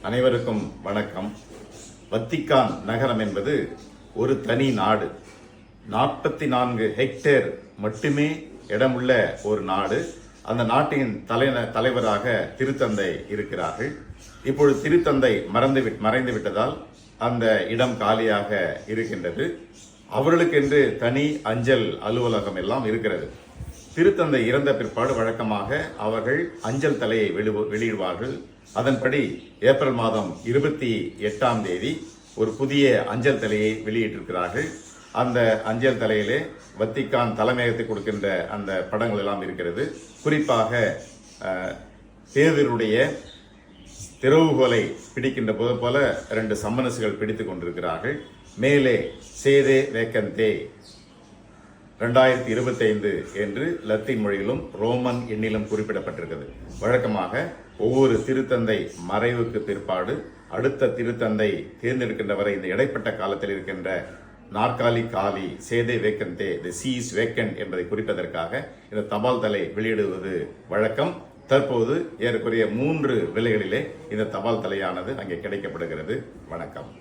அனைவருக்கும் வணக்கம். வத்திக்கான் நகரம் என்பது ஒரு தனி நாடு. 44 ஹெக்டேர் மட்டுமே இடமுள்ள ஒரு நாடு. அந்த நாட்டின் தலைவராக திருத்தந்தை இருக்கிறார்கள். இப்பொழுது திருத்தந்தை மறைந்து விட்டதால் அந்த இடம் காலியாக இருக்கின்றது. அவர்களுக்கென்று தனி அஞ்சல் அலுவலகம் எல்லாம் இருக்கிறது. திருத்தந்தை இறந்த பிற்பாடு வழக்கமாக அவர்கள் அஞ்சல் தலையை வெளியிடுவார்கள். அதன்படி ஏப்ரல் மாதம் 28ஆம் தேதி ஒரு புதிய அஞ்சல் தலையை வெளியிட்டிருக்கிறார்கள். அந்த அஞ்சல் தலையிலே வத்திக்கான் தலைமையகத்தை கொடுக்கின்ற அந்த படங்கள் எல்லாம் இருக்கிறது. குறிப்பாக பேதுருடைய திறவுகோலை பிடிக்கின்ற போல 2 சம்மனசுகள் பிடித்துக் கொண்டிருக்கிறார்கள். மேலே சேதே வேக்கந்தே 2025 என்று லத்தீன் மொழியிலும் ரோமன் எண்ணிலும் குறிப்பிடப்பட்டிருக்கிறது. வழக்கமாக ஒவ்வொரு திருத்தந்தை மறைவுக்கு பிற்பாடு அடுத்த திருத்தந்தை தேர்ந்தெடுக்கின்ற வரை இந்த இடைப்பட்ட காலத்தில் இருக்கின்ற நாற்காலி காலி சேதே வேக்கந்தே தி சீஸ் வேக்கன்ட் என்பதை குறிப்பதற்காக இந்த தபால் தலை வெளியிடுவது வழக்கம். தற்போது ஏறக்குறைய 3 விலைகளிலே இந்த தபால் தலையானது அங்கே கிடைக்கப்படுகிறது. வணக்கம்.